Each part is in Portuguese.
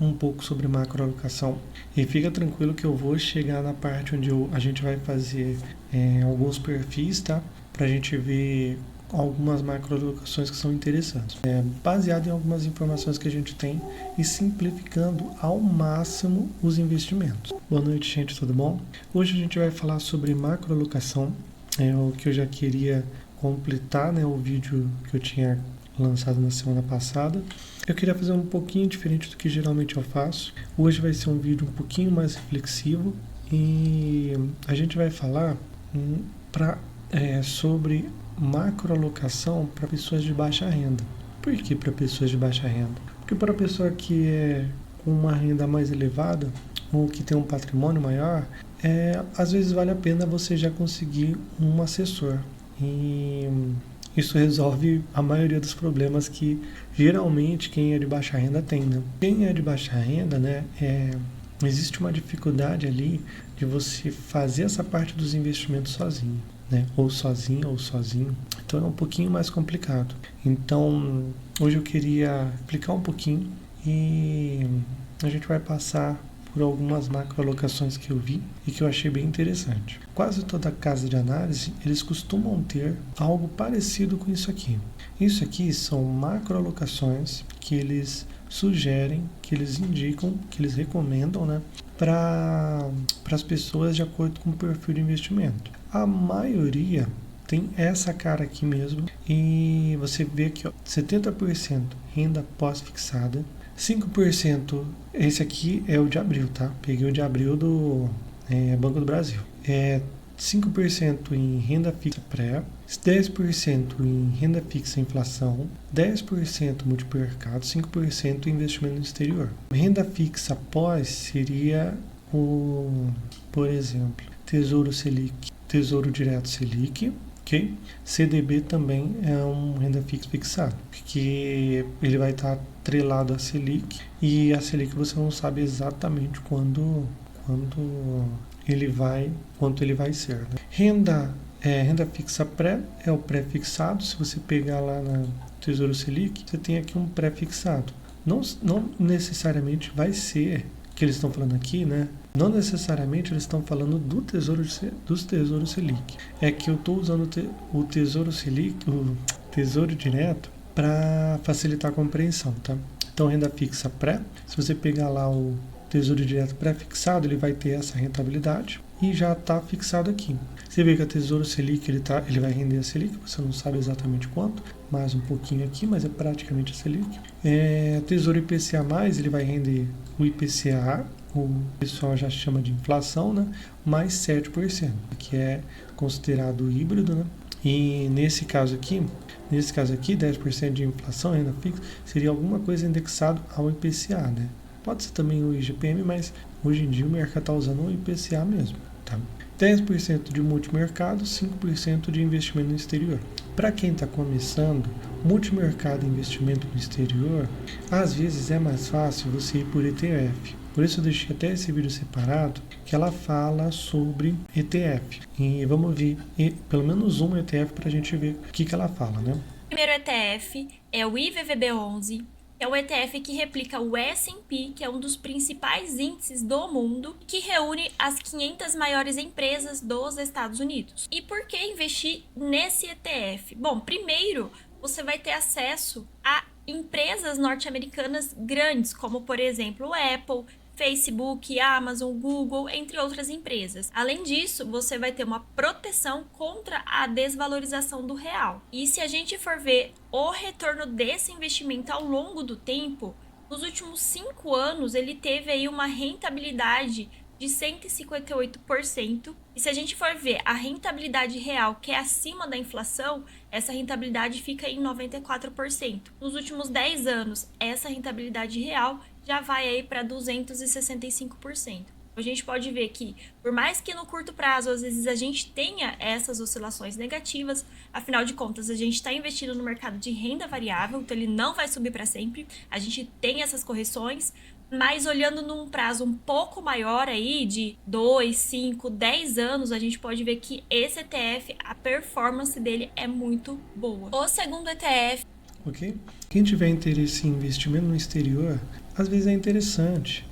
um pouco sobre macroalocação. E fica tranquilo que eu vou chegar na parte onde a gente vai fazer alguns perfis, tá? Para a gente ver algumas macroalocações que são interessantes. Baseado em algumas informações que a gente tem e simplificando ao máximo os investimentos. Boa noite, gente, tudo bom? Hoje a gente vai falar sobre macroalocação, o que eu já queria completar, né, o vídeo que eu tinha lançado na semana passada. Eu queria fazer um pouquinho diferente do que geralmente eu faço. Hoje vai ser um vídeo um pouquinho mais reflexivo e a gente vai falar sobre macroalocação para pessoas de baixa renda. Por que para pessoas de baixa renda? Porque para a pessoa que é com uma renda mais elevada ou que tem um patrimônio maior, às vezes vale a pena você já conseguir um assessor. E isso resolve a maioria dos problemas que geralmente quem é de baixa renda tem, né? Quem é de baixa renda, né, existe uma dificuldade ali de você fazer essa parte dos investimentos sozinho, né? Ou sozinho ou sozinho. Então é um pouquinho mais complicado. Então hoje eu queria explicar um pouquinho e a gente vai passar por algumas macroalocações que eu vi e que eu achei bem interessante. Quase toda casa de análise, eles costumam ter algo parecido com isso aqui. Isso aqui são macroalocações que eles sugerem, que eles indicam, que eles recomendam, né, para as pessoas de acordo com o perfil de investimento. A maioria tem essa cara aqui mesmo e você vê que 70% renda pós-fixada, 5%, esse aqui é o de abril, tá? Peguei o de abril do Banco do Brasil. 5% em renda fixa pré, 10% em renda fixa inflação, 10% multimercado, 5% em investimento no exterior. Renda fixa pós seria por exemplo, Tesouro Selic, Tesouro Direto Selic, ok? CDB também é um renda fixa fixado, porque ele vai estar atrelado à Selic e a Selic você não sabe exatamente quanto ele vai ser. Né? Renda fixa pré é o pré-fixado. Se você pegar lá na Tesouro Selic, você tem aqui um pré-fixado. Não necessariamente vai ser que eles estão falando aqui, né? Não necessariamente eles estão falando dos Tesouros Selic. É que eu estou usando o Tesouro Selic, o Tesouro Direto, para facilitar a compreensão, tá? Então, renda fixa pré, se você pegar lá o Tesouro Direto pré-fixado, ele vai ter essa rentabilidade e já está fixado aqui. Você vê que a Tesouro Selic, ele vai render a Selic, você não sabe exatamente quanto, mais um pouquinho aqui, mas é praticamente a Selic. Tesouro IPCA+, ele vai render o IPCA, o pessoal já chama de inflação, né? Mais 7%, que é considerado híbrido, né? E nesse caso aqui, 10% de inflação, renda fixa, seria alguma coisa indexado ao IPCA, né? Pode ser também o IGPM, mas hoje em dia o mercado está usando o IPCA mesmo, tá? 10% de multimercado, 5% de investimento no exterior. Para quem está começando, multimercado e investimento no exterior, às vezes é mais fácil você ir por ETF. Por isso eu deixei até esse vídeo separado, que ela fala sobre ETF. E vamos ver pelo menos um ETF para a gente ver o que ela fala, né? O primeiro ETF é o IVVB11, que é o ETF que replica o S&P, que é um dos principais índices do mundo, que reúne as 500 maiores empresas dos Estados Unidos. E por que investir nesse ETF? Bom, primeiro, você vai ter acesso a empresas norte-americanas grandes, como por exemplo o Apple, Facebook, Amazon, Google, entre outras empresas. Além disso, você vai ter uma proteção contra a desvalorização do real. E se a gente for ver o retorno desse investimento ao longo do tempo, nos últimos 5 anos ele teve aí uma rentabilidade de 158%. E se a gente for ver a rentabilidade real, que é acima da inflação, essa rentabilidade fica em 94%. Nos últimos 10 anos, essa rentabilidade real já vai aí para 265%. A gente pode ver que, por mais que no curto prazo, às vezes a gente tenha essas oscilações negativas, afinal de contas, a gente está investindo no mercado de renda variável, então ele não vai subir para sempre, a gente tem essas correções, mas olhando num prazo um pouco maior aí, de 2, 5, 10 anos, a gente pode ver que esse ETF, a performance dele é muito boa. O segundo ETF... Ok? Quem tiver interesse em investimento no exterior, às vezes é interessante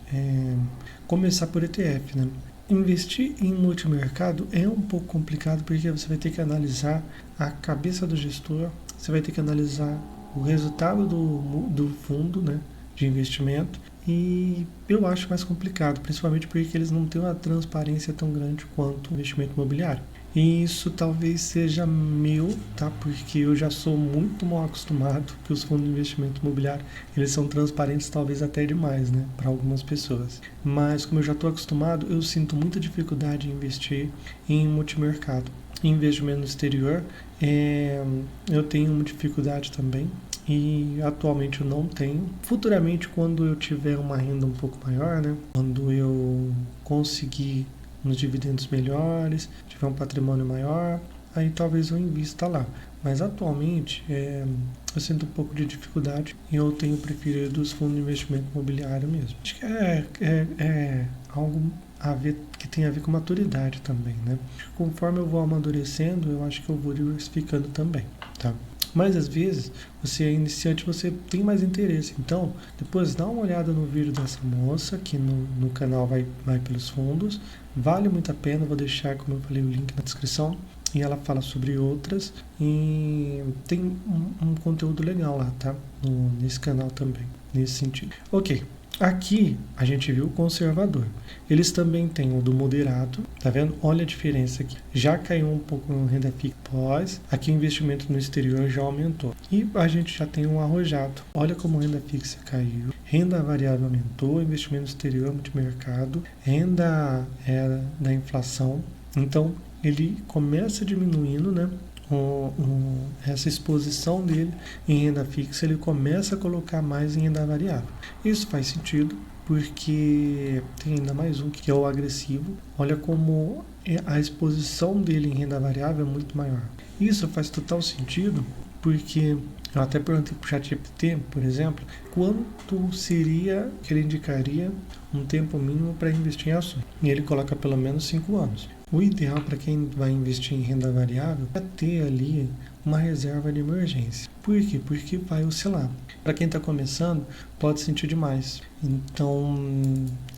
começar por ETF, né? Investir em multimercado é um pouco complicado porque você vai ter que analisar a cabeça do gestor, você vai ter que analisar o resultado do fundo, né, de investimento, e eu acho mais complicado, principalmente porque eles não têm uma transparência tão grande quanto o investimento imobiliário. E isso talvez seja meu, tá? Porque eu já sou muito mal acostumado que os fundos de investimento imobiliário, eles são transparentes talvez até demais, né? Para algumas pessoas. Mas como eu já estou acostumado, eu sinto muita dificuldade em investir em multimercado. Em investimento no exterior, eu tenho uma dificuldade também. E atualmente eu não tenho. Futuramente, quando eu tiver uma renda um pouco maior, né? Quando eu conseguir uns dividendos melhores, tiver um patrimônio maior, aí talvez eu invista lá. Mas atualmente eu sinto um pouco de dificuldade e eu tenho preferido os fundos de investimento imobiliário mesmo. Acho que é algo a ver, que tem a ver com maturidade também, né? Conforme eu vou amadurecendo, eu acho que eu vou diversificando também, tá? Mas às vezes, você é iniciante, você tem mais interesse. Então, depois dá uma olhada no vídeo dessa moça, que no canal vai pelos fundos. Vale muito a pena, vou deixar, como eu falei, o link na descrição. E ela fala sobre outras. E tem um conteúdo legal lá, tá? Nesse canal também, nesse sentido. Ok. Aqui a gente viu o conservador. Eles também têm o do moderado, tá vendo? Olha a diferença aqui. Já caiu um pouco no renda fixa pós, aqui o investimento no exterior já aumentou. E a gente já tem um arrojado. Olha como renda fixa caiu, renda variável aumentou, investimento no exterior, multimercado, renda da inflação. Então ele começa diminuindo, né? Essa exposição dele em renda fixa, ele começa a colocar mais em renda variável. Isso faz sentido porque tem ainda mais um que é o agressivo. Olha como a exposição dele em renda variável é muito maior. Isso faz total sentido porque eu até perguntei para o ChatGPT, por exemplo, quanto seria que ele indicaria um tempo mínimo para investir em ações. E ele coloca pelo menos 5 anos. O ideal para quem vai investir em renda variável é ter ali uma reserva de emergência. Por quê? Porque vai oscilar. Para quem está começando, pode sentir demais. Então,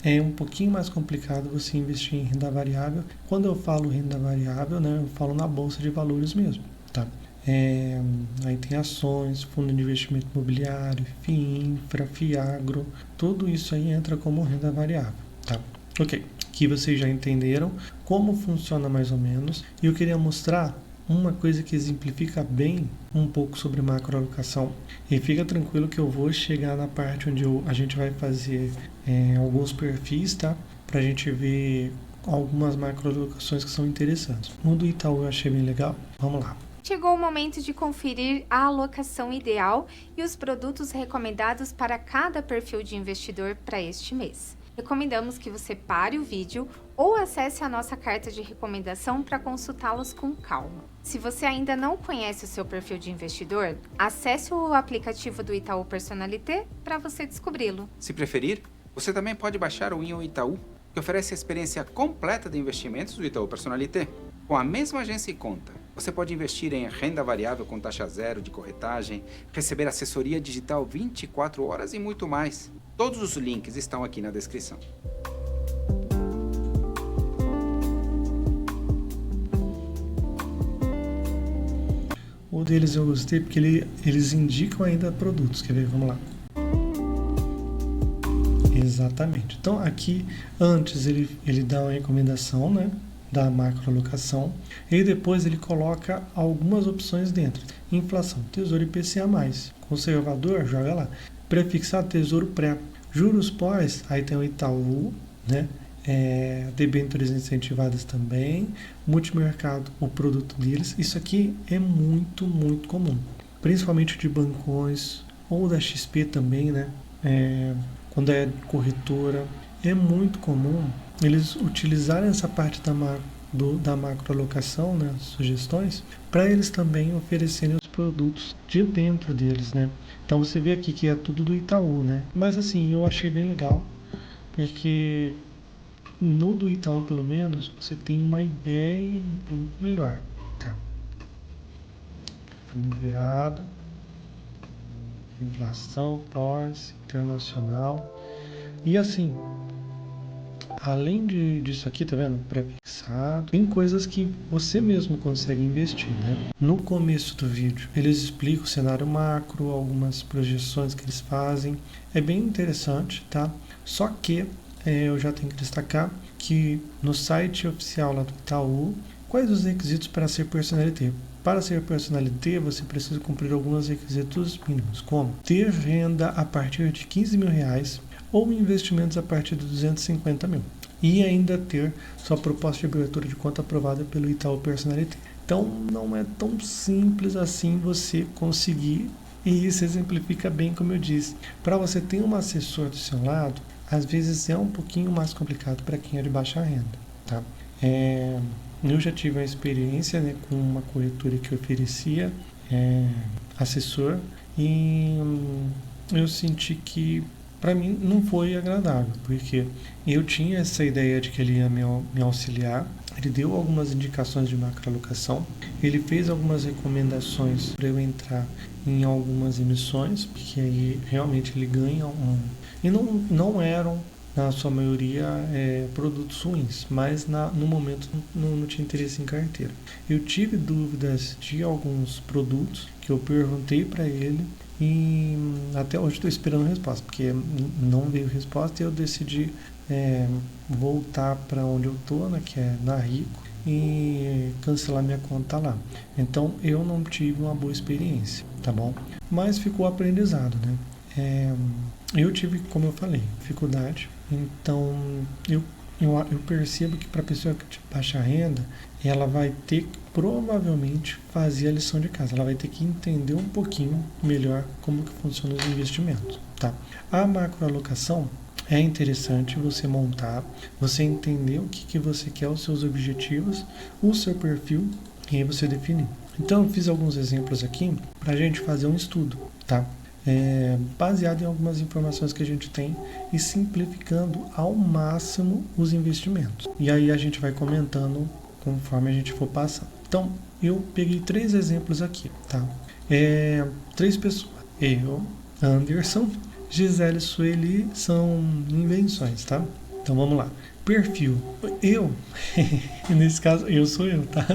é um pouquinho mais complicado você investir em renda variável. Quando eu falo renda variável, né, eu falo na bolsa de valores mesmo, tá? Aí tem ações, fundo de investimento imobiliário, FIINFRA, FIAGRO, tudo isso aí entra como renda variável, tá? Ok, aqui vocês já entenderam como funciona mais ou menos, e eu queria mostrar uma coisa que exemplifica bem um pouco sobre macroalocação. E fica tranquilo que eu vou chegar na parte onde a gente vai fazer alguns perfis, tá? Pra gente ver algumas macroalocações que são interessantes. O do Itaú eu achei bem legal, vamos lá. Chegou o momento de conferir a alocação ideal e os produtos recomendados para cada perfil de investidor para este mês. Recomendamos que você pare o vídeo ou acesse a nossa carta de recomendação para consultá-los com calma. Se você ainda não conhece o seu perfil de investidor, acesse o aplicativo do Itaú Personalité para você descobri-lo. Se preferir, você também pode baixar o Inho Itaú, que oferece a experiência completa de investimentos do Itaú Personalité. Com a mesma agência e conta, você pode investir em renda variável com taxa zero de corretagem, receber assessoria digital 24 horas e muito mais. Todos os links estão aqui na descrição. O deles eu gostei porque eles indicam ainda produtos. Quer ver? Vamos lá. Exatamente. Então aqui, antes ele dá uma recomendação, né, da macroalocação, e depois ele coloca algumas opções dentro. Inflação, Tesouro IPCA+, conservador, joga lá. Prefixado, Tesouro Pré. Juros pós, aí tem o Itaú, né? Debêntures incentivadas também. Multimercado, o produto deles. Isso aqui é muito, muito comum. Principalmente de bancões, ou da XP também, né? Quando é corretora. É muito comum eles utilizarem essa parte da macroalocação, né, sugestões, para eles também oferecerem os produtos de dentro deles, né? Então você vê aqui que é tudo do Itaú, né? Mas assim, eu achei bem legal, porque no do Itaú, pelo menos, você tem uma ideia melhor. Tá? Virada, inflação, pós, internacional. E assim, além disso aqui, tá vendo? Pré-fixado. Tem coisas que você mesmo consegue investir, né? No começo do vídeo, eles explicam o cenário macro, algumas projeções que eles fazem. É bem interessante, tá? Só que eu já tenho que destacar que no site oficial lá do Itaú, quais os requisitos para ser personalité? Para ser personalité, você precisa cumprir alguns requisitos mínimos, como ter renda a partir de R$15 mil ou investimentos a partir de 250 mil. E ainda ter sua proposta de abertura de conta aprovada pelo Itaú Personalité. Então, não é tão simples assim você conseguir, e isso exemplifica bem como eu disse. Para você ter um assessor do seu lado, às vezes é um pouquinho mais complicado para quem é de baixa renda. Tá? Eu já tive a experiência, né, com uma corretora que oferecia assessor e eu senti que para mim não foi agradável, porque eu tinha essa ideia de que ele ia me auxiliar. Ele deu algumas indicações de macroalocação, ele fez algumas recomendações para eu entrar em algumas emissões, porque aí realmente ele ganha e não eram, na sua maioria, produtos ruins, mas no momento não tinha interesse em carteira. Eu tive dúvidas de alguns produtos que eu perguntei para ele e até hoje estou esperando a resposta, porque não veio resposta e eu decidi voltar para onde eu estou, né, que é na Rico, e cancelar minha conta lá. Então eu não tive uma boa experiência, tá bom? Mas ficou aprendizado, né? Eu tive, como eu falei, dificuldade. Então eu percebo que para a pessoa de baixa renda, ela vai ter que provavelmente fazer a lição de casa. Ela vai ter que entender um pouquinho melhor como que funcionam os investimentos, tá? A macroalocação é interessante você montar, você entender o que você quer, os seus objetivos, o seu perfil, e aí você definir. Então eu fiz alguns exemplos aqui para a gente fazer um estudo, tá? Baseado em algumas informações que a gente tem e simplificando ao máximo os investimentos. E aí a gente vai comentando conforme a gente for passando. Então, eu peguei 3 exemplos aqui, tá? 3 pessoas. Eu, Anderson, Gisele e Sueli são invenções, tá? Então vamos lá. Perfil. Eu, nesse caso, eu sou eu, tá?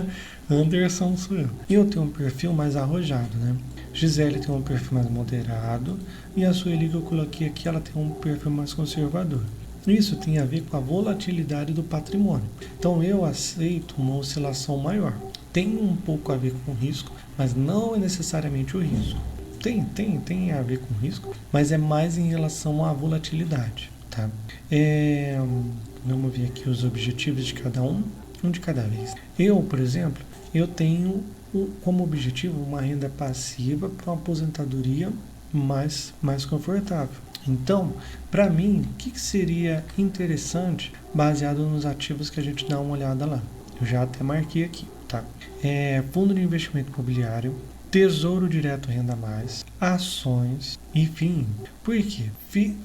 Anderson sou eu. Eu tenho um perfil mais arrojado, né? Gisele tem um perfil mais moderado e a Sueli que eu coloquei aqui, ela tem um perfil mais conservador. Isso tem a ver com a volatilidade do patrimônio. Então eu aceito uma oscilação maior. Tem um pouco a ver com risco, mas não é necessariamente o risco. Tem a ver com risco, mas é mais em relação à volatilidade, tá? Vamos ver aqui os objetivos de cada um de cada vez. Eu, por exemplo, eu tenho como objetivo uma renda passiva para uma aposentadoria mais confortável. Então, para mim, o que seria interessante baseado nos ativos que a gente dá uma olhada lá? Eu já até marquei aqui, tá? Fundo de investimento imobiliário, Tesouro Direto Renda Mais, ações, enfim. Por quê?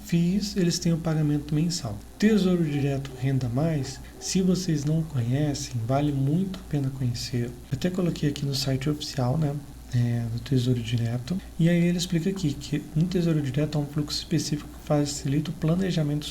FIIs, eles têm o pagamento mensal. Tesouro Direto Renda Mais, se vocês não conhecem, vale muito a pena conhecer. Eu até coloquei aqui no site oficial, né, do Tesouro Direto. E aí ele explica aqui que um Tesouro Direto é um fluxo específico que facilita o planejamento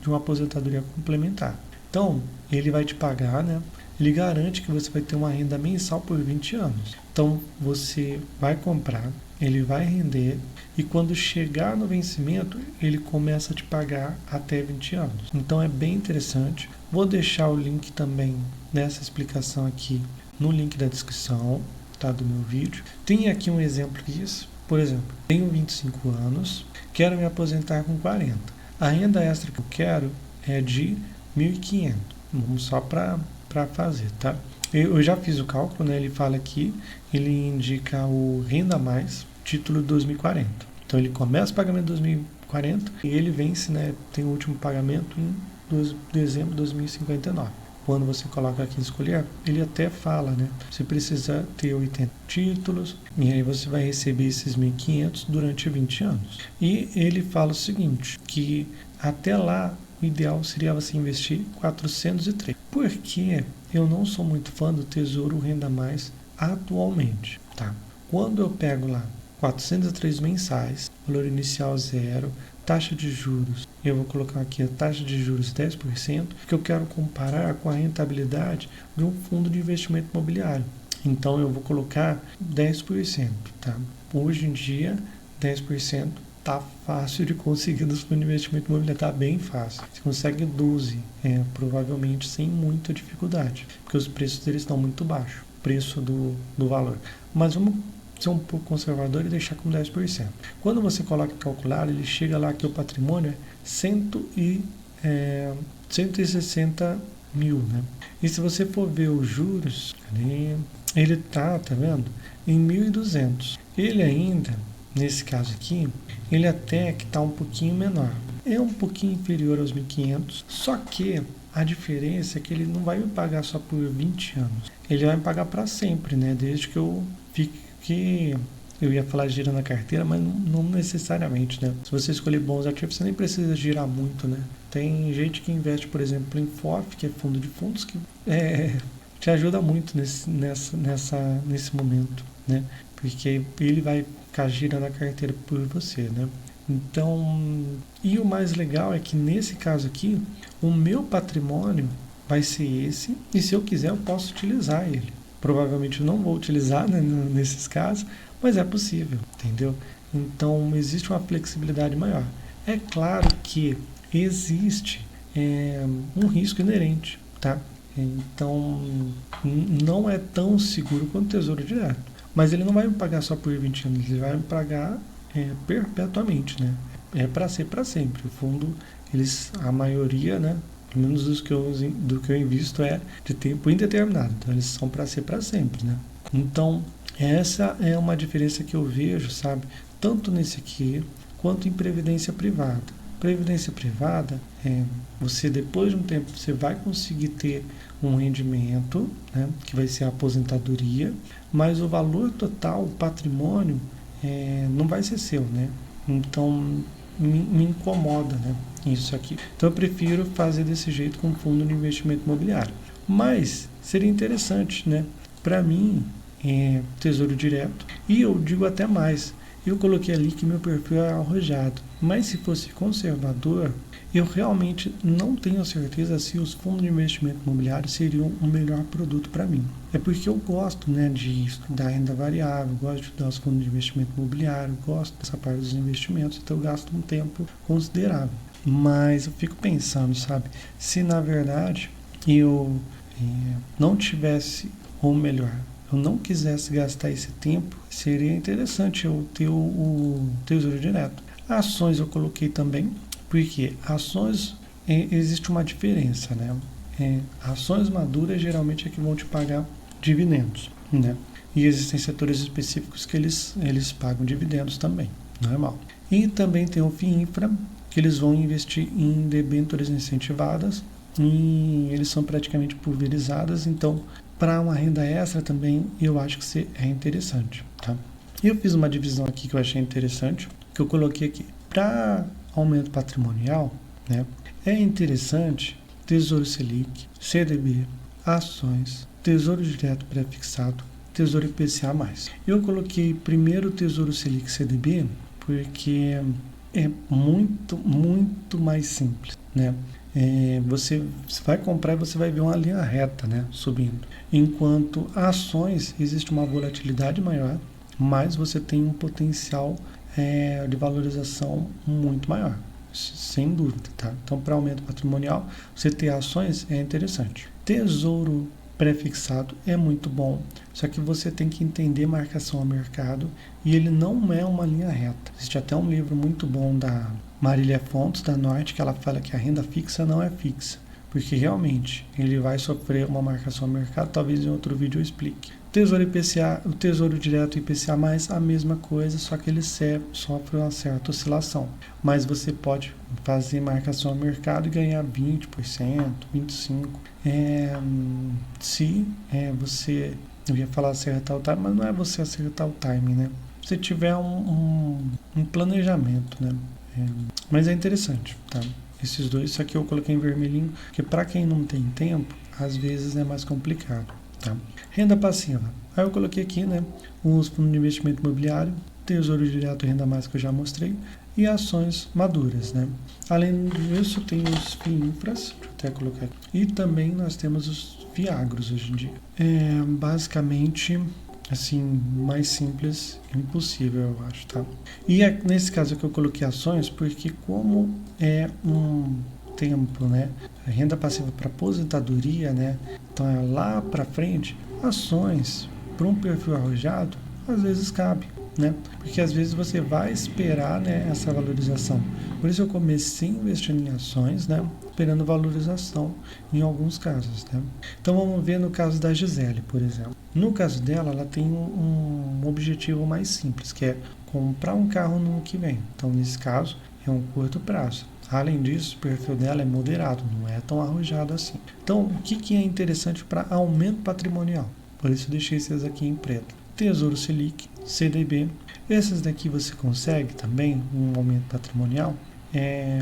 de uma aposentadoria complementar. Então, ele vai te pagar, né? Ele garante que você vai ter uma renda mensal por 20 anos. Então, você vai comprar, ele vai render e quando chegar no vencimento, ele começa a te pagar até 20 anos. Então, é bem interessante. Vou deixar o link também dessa explicação aqui no link da descrição, tá, do meu vídeo. Tem aqui um exemplo disso. Por exemplo, tenho 25 anos, quero me aposentar com 40. A renda extra que eu quero é de 1.500. Vamos só para fazer, tá? Eu já fiz o cálculo, né? Ele fala aqui, ele indica o Renda Mais, título 2040. Então ele começa o pagamento em 2040 e ele vence, né? Tem o último pagamento em dezembro de 2059. Quando você coloca aqui em escolher, ele até fala, né? Você precisa ter 80 títulos e aí você vai receber esses 1.500 durante 20 anos. E ele fala o seguinte, que até lá o ideal seria você investir 403. Porque eu não sou muito fã do Tesouro Renda Mais atualmente, tá? Quando eu pego lá 403 mensais, valor inicial 0, taxa de juros, eu vou colocar aqui a taxa de juros 10%, que eu quero comparar com a rentabilidade de um fundo de investimento imobiliário. Então eu vou colocar 10%, tá? Hoje em dia, 10% tá fácil de conseguir nos fundos de investimento imobiliário, tá bem fácil. Você consegue 12%, provavelmente sem muita dificuldade, porque os preços deles estão muito baixos, o preço do valor. Mas vamos ser um pouco conservador e deixar com 10%. Quando você coloca calcular, ele chega lá que o patrimônio é 160 mil, né? E se você for ver os juros, ele tá vendo? Em 1.200. Ele ainda, nesse caso aqui, ele até que está um pouquinho menor. É um pouquinho inferior aos 1.500, só que a diferença é que ele não vai me pagar só por 20 anos. Ele vai me pagar para sempre, né? Desde que eu fique eu ia falar girando a carteira, mas não necessariamente, né? Se você escolher bons ativos, você nem precisa girar muito, né? Tem gente que investe, por exemplo, em FOF, que é fundo de fundos, que te ajuda muito nesse momento, né? Porque ele vai ficar girando a carteira por você, né? Então, e o mais legal é que nesse caso aqui, o meu patrimônio vai ser esse, e se eu quiser eu posso utilizar ele. Provavelmente eu não vou utilizar, né, nesses casos, mas é possível, entendeu? Então existe uma flexibilidade maior. É claro que existe um risco inerente, tá? Então não é tão seguro quanto o Tesouro Direto, mas ele não vai me pagar só por 20 anos, ele vai me pagar perpetuamente, né? É para ser para sempre. O fundo, a maioria, né? Pelo menos do que eu invisto é de tempo indeterminado. Então, eles são para ser para sempre, né? Então, essa é uma diferença que eu vejo, sabe? Tanto nesse aqui, quanto em previdência privada. Previdência privada, você depois de um tempo, você vai conseguir ter um rendimento, né? Que vai ser a aposentadoria, mas o valor total, o patrimônio, não vai ser seu, né? Então, me incomoda, né? Isso aqui. Então eu prefiro fazer desse jeito com fundo de investimento imobiliário. Mas seria interessante, né? Para mim, Tesouro Direto. E eu digo até mais. Eu coloquei ali que meu perfil é arrojado. Mas se fosse conservador, eu realmente não tenho certeza se os fundos de investimento imobiliário seriam o melhor produto para mim. É porque eu gosto, né, de estudar renda variável, gosto de estudar os fundos de investimento imobiliário, gosto dessa parte dos investimentos, então eu gasto um tempo considerável. Mas eu fico pensando, sabe, se na verdade eu não tivesse, ou melhor, eu não quisesse gastar esse tempo, seria interessante eu ter o Tesouro Direto. Ações eu coloquei também, porque ações, existe uma diferença, né? Ações maduras geralmente é que vão te pagar dividendos, né? E existem setores específicos que eles pagam dividendos também, normal. E também tem o FIINFRA, que eles vão investir em debêntures incentivadas, e eles são praticamente pulverizadas, então para uma renda extra também eu acho que é interessante, tá? Eu fiz uma divisão aqui que eu achei interessante, que eu coloquei aqui. Para aumento patrimonial, né, é interessante Tesouro Selic, CDB, ações, Tesouro Direto pré-fixado, Tesouro IPCA+. Eu coloquei primeiro o Tesouro Selic CDB porque é muito, muito mais simples, né? Você vai comprar e você vai ver uma linha reta, né, subindo. Enquanto ações, existe uma volatilidade maior, mas você tem um potencial de valorização muito maior, sem dúvida, tá? Então, para aumento patrimonial, você ter ações é interessante. Tesouro pré-fixado é muito bom, só que você tem que entender marcação a mercado e ele não é uma linha reta. Existe até um livro muito bom da Marília Fontes, da Norte, que ela fala que a renda fixa não é fixa, porque realmente ele vai sofrer uma marcação a mercado, talvez em outro vídeo eu explique. Tesouro IPCA, o Tesouro Direto IPCA+, a mesma coisa, só que ele sofre uma certa oscilação. Mas você pode fazer marcação a mercado e ganhar 20%, 25%. Se você, eu ia falar acertar o time, mas não é você acertar o time, né? Se tiver um planejamento, né? Mas é interessante, tá? Esses dois, isso aqui eu coloquei em vermelhinho, porque para quem não tem tempo, às vezes é mais complicado, tá? Renda passiva. Aí eu coloquei aqui, né, os fundos de investimento imobiliário, Tesouro Direto e Renda Mais que eu já mostrei, e ações maduras, né? Além disso, tem os FIINFRAs, deixa eu até colocar aqui, e também nós temos os FIAGROS hoje em dia. Basicamente, assim, mais simples impossível, eu acho, tá? E nesse caso aqui eu coloquei ações porque como é um tempo, né? A renda passiva para aposentadoria, né? Então é lá para frente, ações para um perfil arrojado, às vezes cabe, né? Porque às vezes você vai esperar, né, essa valorização. Por isso eu comecei investindo em ações, né, esperando valorização em alguns casos, né? Então vamos ver no caso da Gisele, por exemplo. No caso dela, ela tem um objetivo mais simples, que é comprar um carro no ano que vem. Então nesse caso é um curto prazo. Além disso, o perfil dela é moderado, não é tão arrojado assim. Então, o que é interessante para aumento patrimonial? Por isso eu deixei esses aqui em preto. Tesouro Selic, CDB. Esses daqui você consegue também um aumento patrimonial. É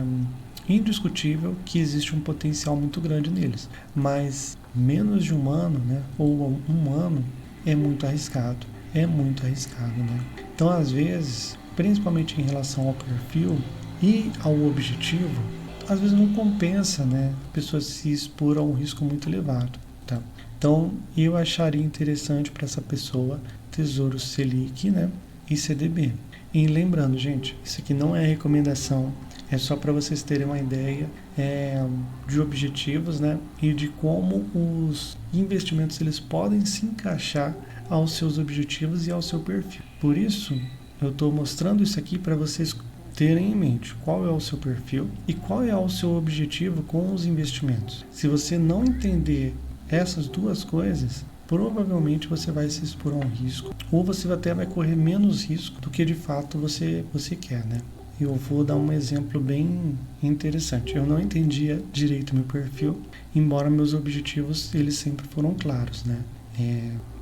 indiscutível que existe um potencial muito grande neles, mas menos de um ano, né, ou um ano é muito arriscado. Né? Então, às vezes, principalmente em relação ao perfil e ao objetivo, às vezes não compensa, né, a pessoa se expor a um risco muito elevado, tá? Então, eu acharia interessante para essa pessoa Tesouro Selic, né, e CDB. E lembrando, gente, isso aqui não é recomendação, é só para vocês terem uma ideia de objetivos, né, e de como os investimentos eles podem se encaixar aos seus objetivos e ao seu perfil. Por isso, eu estou mostrando isso aqui para vocês terem em mente qual é o seu perfil e qual é o seu objetivo com os investimentos. Se você não entender essas duas coisas, provavelmente você vai se expor a um risco, ou você até vai correr menos risco do que de fato você quer, né? Eu vou dar um exemplo bem interessante. Eu não entendia direito meu perfil, embora meus objetivos eles sempre foram claros, né?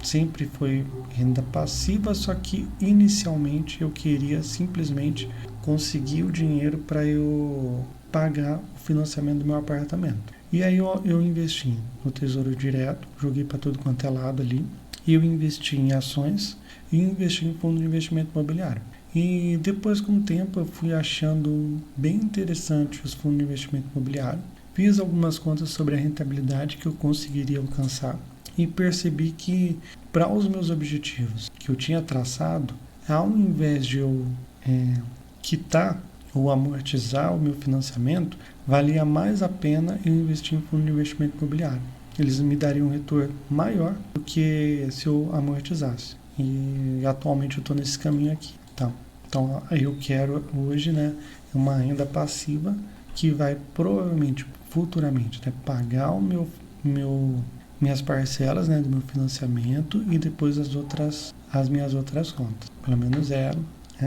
Sempre foi renda passiva, só que inicialmente eu queria simplesmente conseguir o dinheiro para eu pagar o financiamento do meu apartamento. E aí eu investi no Tesouro Direto, joguei para tudo quanto é lado ali, e eu investi em ações e investi em fundo de investimento imobiliário. E depois, com o tempo, eu fui achando bem interessante os fundos de investimento imobiliário. Fiz algumas contas sobre a rentabilidade que eu conseguiria alcançar e percebi que, para os meus objetivos que eu tinha traçado, ao invés de eu quitar ou amortizar o meu financiamento, valia mais a pena eu investir em fundo de investimento imobiliário. Eles me dariam um retorno maior do que se eu amortizasse. E atualmente eu estou nesse caminho aqui. Tá? Então eu quero hoje, né, uma renda passiva que vai provavelmente, futuramente, né, pagar o minhas parcelas, né, do meu financiamento e depois as minhas outras contas. Pelo menos é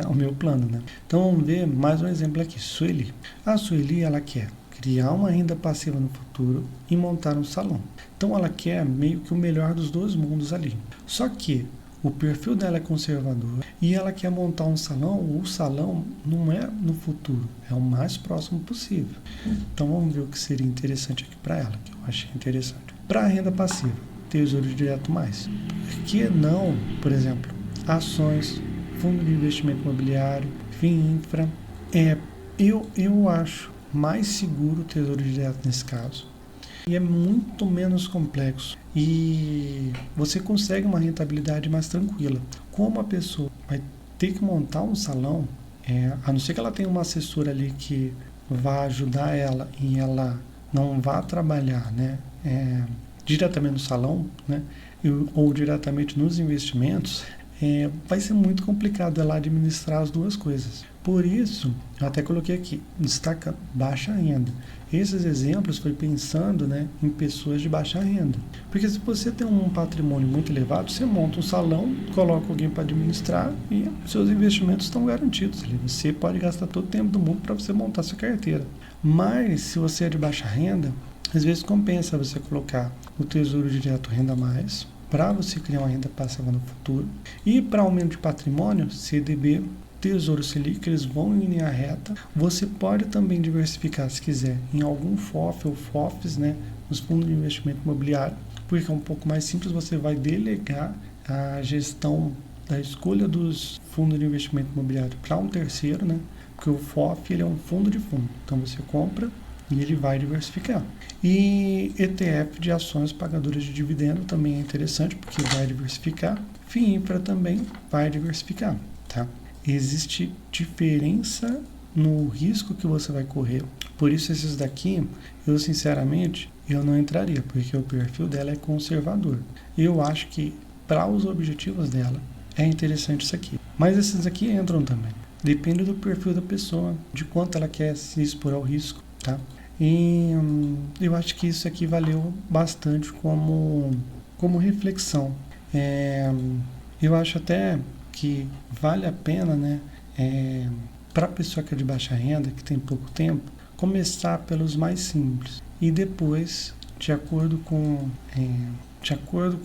o meu plano, né? Então vamos ver mais um exemplo aqui. Sueli. A Sueli, ela quer criar uma renda passiva no futuro e montar um salão. Então ela quer meio que o melhor dos dois mundos ali. Só que o perfil dela é conservador e ela quer montar um salão. O salão não é no futuro, é o mais próximo possível. Então vamos ver o que seria interessante aqui para ela, que eu achei interessante. Para a renda passiva, Tesouro Direto mais. Por que não, por exemplo, ações, fundo de investimento imobiliário, FIINFRA? Eu acho mais seguro o Tesouro Direto nesse caso. E é muito menos complexo. E você consegue uma rentabilidade mais tranquila. Como a pessoa vai ter que montar um salão, a não ser que ela tenha uma assessora ali que vá ajudar ela e ela não vá trabalhar, né, diretamente no salão, né, ou diretamente nos investimentos, vai ser muito complicado ela administrar as duas coisas. Por isso, eu até coloquei aqui, destaca baixa renda. Esses exemplos foi pensando, né, em pessoas de baixa renda. Porque se você tem um patrimônio muito elevado, você monta um salão, coloca alguém para administrar e seus investimentos estão garantidos ali. Você pode gastar todo o tempo do mundo para você montar sua carteira. Mas, se você é de baixa renda, às vezes compensa você colocar o Tesouro Direto Renda Mais, para você criar uma renda passiva no futuro. E para aumento de patrimônio, CDB, Tesouro Selic, eles vão em linha reta. Você pode também diversificar, se quiser, em algum FOF ou FOFs, né, nos fundos de investimento imobiliário, porque é um pouco mais simples, você vai delegar a gestão da escolha dos fundos de investimento imobiliário para um terceiro, né, Porque o FOF ele é um fundo de fundo. Então você compra e ele vai diversificar. E ETF de ações pagadoras de dividendo também é interessante, porque vai diversificar. FIINFRA também vai diversificar, tá? Existe diferença no risco que você vai correr. Por isso esses daqui, eu sinceramente, eu não entraria, porque o perfil dela é conservador. Eu acho que para os objetivos dela é interessante isso aqui. Mas esses aqui entram também. Depende do perfil da pessoa, de quanto ela quer se expor ao risco, tá? E eu acho que isso aqui valeu bastante como reflexão. Eu acho até que vale a pena, né, para a pessoa que é de baixa renda, que tem pouco tempo, começar pelos mais simples e depois, de acordo com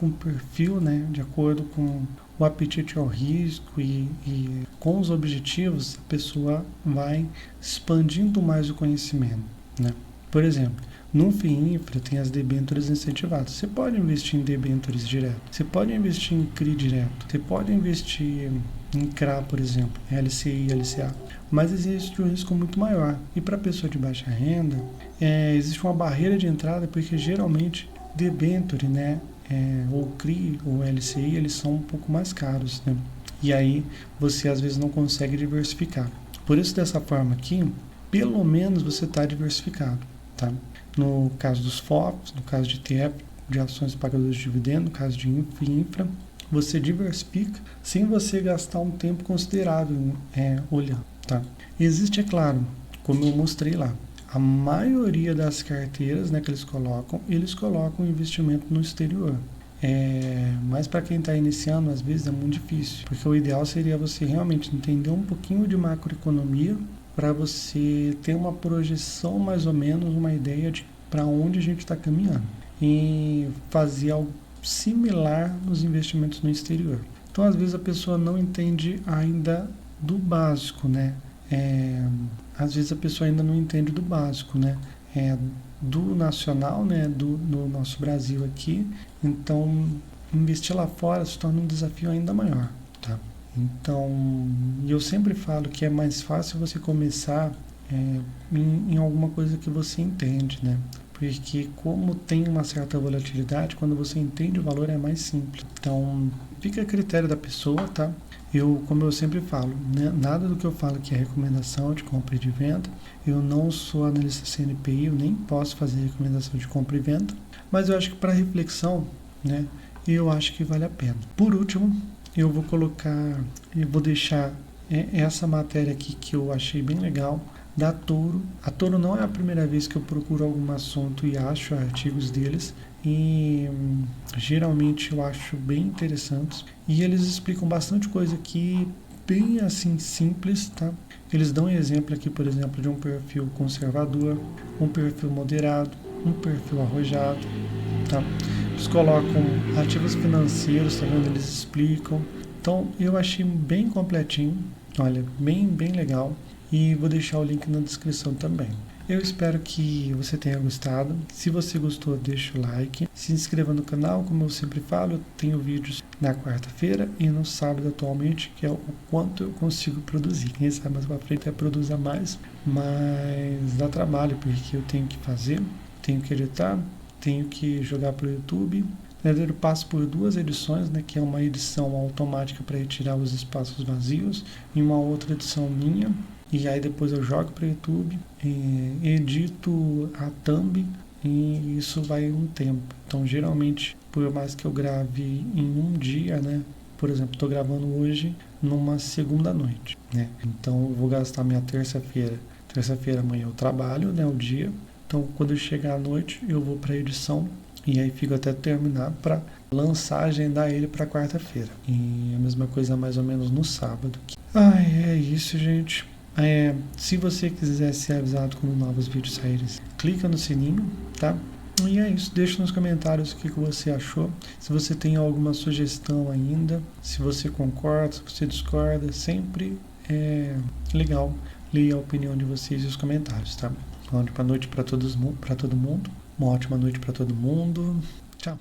o perfil, né, de acordo com o apetite ao risco e com os objetivos, a pessoa vai expandindo mais o conhecimento, né? Por exemplo, no FIINFRA tem as debêntures incentivadas. Você pode investir em debêntures direto, você pode investir em CRI direto, você pode investir em CRA, por exemplo, LCI, LCA, mas existe um risco muito maior. E para a pessoa de baixa renda, existe uma barreira de entrada, porque geralmente debênture, né, ou CRI ou LCI, eles são um pouco mais caros, né? E aí você às vezes não consegue diversificar. Por isso, dessa forma aqui, pelo menos você está diversificado, tá? No caso dos FOFs, no caso de ETF, de ações pagadoras de dividendo, no caso de FIINFRA, você diversifica sem você gastar um tempo considerável olhando, tá? Existe, é claro, como eu mostrei lá, a maioria das carteiras, né, que eles colocam investimento no exterior. Mas para quem está iniciando, às vezes é muito difícil, porque o ideal seria você realmente entender um pouquinho de macroeconomia para você ter uma projeção, mais ou menos, uma ideia de para onde a gente está caminhando e fazer algo similar nos investimentos no exterior. Então, às vezes a pessoa não entende ainda do básico, né? Às vezes a pessoa ainda não entende do básico, né? Do nacional, né? Do nosso Brasil aqui. Então, investir lá fora se torna um desafio ainda maior, tá? Então, eu sempre falo que é mais fácil você começar em alguma coisa que você entende, né? Porque como tem uma certa volatilidade, quando você entende o valor é mais simples. Então, fica a critério da pessoa, tá? Como eu sempre falo, né, nada do que eu falo aqui é recomendação de compra e de venda. Eu não sou analista CNPI, eu nem posso fazer recomendação de compra e venda. Mas eu acho que para reflexão, né, eu acho que vale a pena. Por último, eu vou deixar essa matéria aqui que eu achei bem legal, da Toro. A Toro não é a primeira vez que eu procuro algum assunto e acho artigos deles, e geralmente eu acho bem interessantes, e eles explicam bastante coisa aqui, bem assim simples, tá? Eles dão um exemplo aqui, por exemplo, de um perfil conservador, um perfil moderado, um perfil arrojado, tá? Eles colocam ativos financeiros, tá vendo? Eles explicam. Então eu achei bem completinho, olha, bem legal. E vou deixar o link na descrição também. Eu espero que você tenha gostado. Se você gostou, deixa o like. Se inscreva no canal, como eu sempre falo, eu tenho vídeos na quarta-feira e no sábado atualmente, que é o quanto eu consigo produzir. Quem sabe mais pra frente até produza mais, mas dá trabalho, porque eu tenho que fazer, tenho que editar, tenho que jogar para o YouTube. Eu passo por 2 edições, né, que é uma edição automática para retirar os espaços vazios e uma outra edição minha. E aí depois eu jogo para o YouTube, edito a thumb e isso vai um tempo. Então geralmente, por mais que eu grave em um dia, né? Por exemplo, estou gravando hoje numa segunda noite, né? Então eu vou gastar minha terça-feira. Terça-feira amanhã eu trabalho, né? O dia. Então quando eu chegar à noite eu vou para a edição e aí fico até terminar para lançar, agendar ele para quarta-feira. E a mesma coisa mais ou menos no sábado. É isso, gente. Se você quiser ser avisado quando novos vídeos saírem, clica no sininho, tá? E é isso, deixa nos comentários o que você achou, se você tem alguma sugestão ainda, se você concorda, se você discorda, sempre é legal ler a opinião de vocês e os comentários, tá? Uma ótima noite para todo mundo, uma ótima noite para todo mundo, tchau!